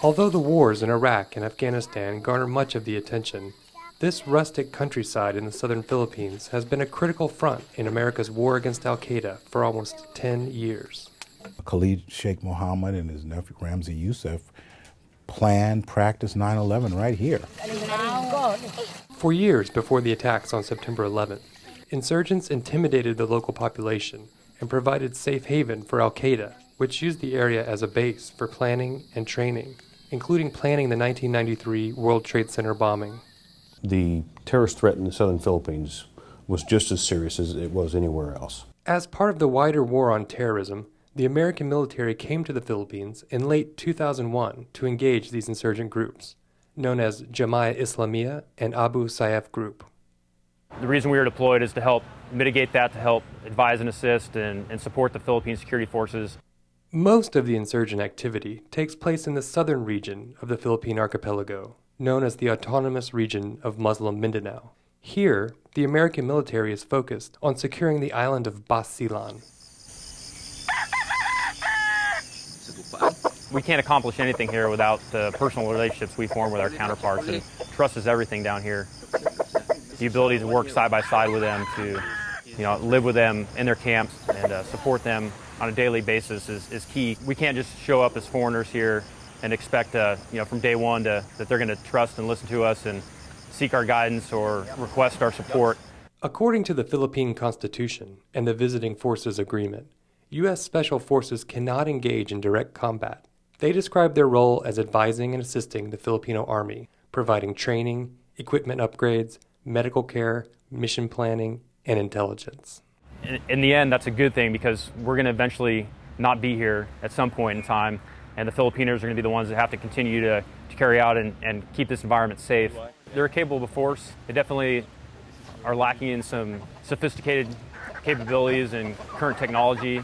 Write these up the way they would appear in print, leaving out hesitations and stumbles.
Although the wars in Iraq and Afghanistan garner much of the attention, this rustic countryside in the southern Philippines has been a critical front in America's war against al-Qaeda for almost 10 years. Khalid Sheikh Mohammed and his nephew Ramzi Youssef practiced 9/11 right here. For years before the attacks on September 11th, insurgents intimidated the local population and provided safe haven for al-Qaeda, which used the area as a base for planning and training, including planning the 1993 World Trade Center bombing. The terrorist threat in the southern Philippines was just as serious as it was anywhere else. As part of the wider war on terrorism, the American military came to the Philippines in late 2001 to engage these insurgent groups, known as Jama'at Islamiyah and Abu Sayyaf Group. The reason we were deployed is to help mitigate that, to help advise and assist and support the Philippine security forces. Most of the insurgent activity takes place in the southern region of the Philippine archipelago, known as the Autonomous Region of Muslim Mindanao. Here, the American military is focused on securing the island of Basilan. We can't accomplish anything here without the personal relationships we form with our counterparts, and trust is everything down here. The ability to work side by side with them, to live with them in their camps and support them on a daily basis is key. We can't just show up as foreigners here and expect, from day one that they're going to trust and listen to us and seek our guidance or request our support. According to the Philippine Constitution and the Visiting Forces Agreement, U.S. Special Forces cannot engage in direct combat. They describe their role as advising and assisting the Filipino Army, providing training, equipment upgrades, medical care, mission planning, and intelligence. In the end, that's a good thing because we're going to eventually not be here at some point in time, and the Filipinos are going to be the ones that have to continue to carry out and keep this environment safe. They're a capable force. They definitely are lacking in some sophisticated capabilities and current technology.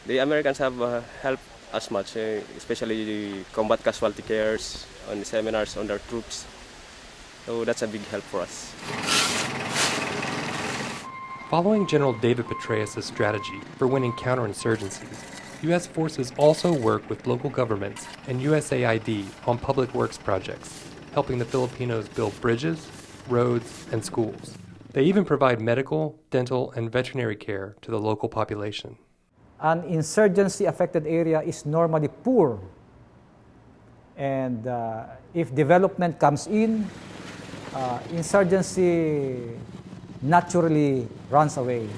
The Americans have helped us much, especially the combat casualty cares on the seminars on their troops. So that's a big help for us. Following General David Petraeus' strategy for winning counterinsurgencies, U.S. forces also work with local governments and USAID on public works projects, helping the Filipinos build bridges, roads, and schools. They even provide medical, dental, and veterinary care to the local population. An insurgency-affected area is normally poor. And if development comes in, insurgency naturally runs away.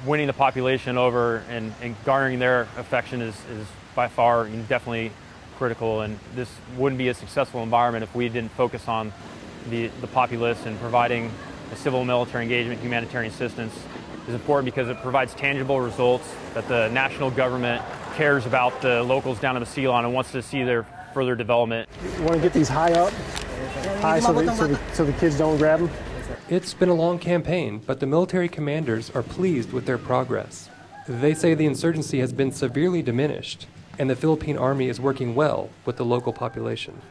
Winning the population over and garnering their affection is by far definitely critical, and this wouldn't be a successful environment if we didn't focus on the populace, and providing a civil military engagement, humanitarian assistance is important because it provides tangible results that the national government cares about the locals down in the Ceylon and wants to see their further development. You want to get these high up, so the kids don't grab them? It's been a long campaign, but the military commanders are pleased with their progress. They say the insurgency has been severely diminished, and the Philippine Army is working well with the local population.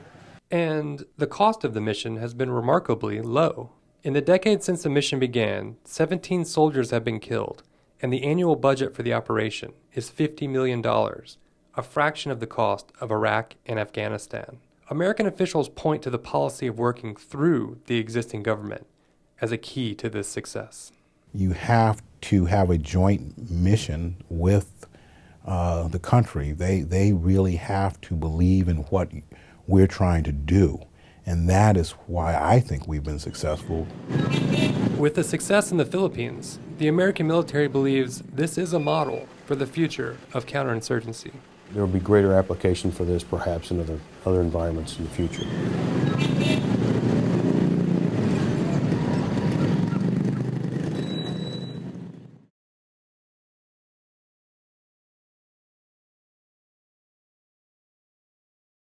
And the cost of the mission has been remarkably low. In the decade since the mission began, 17 soldiers have been killed, and the annual budget for the operation is $50 million, a fraction of the cost of Iraq and Afghanistan. American officials point to the policy of working through the existing government as a key to this success. You have to have a joint mission with the country. They really have to believe in what we're trying to do. And that is why I think we've been successful. With the success in the Philippines, the American military believes this is a model for the future of counterinsurgency. There will be greater application for this perhaps in other environments in the future.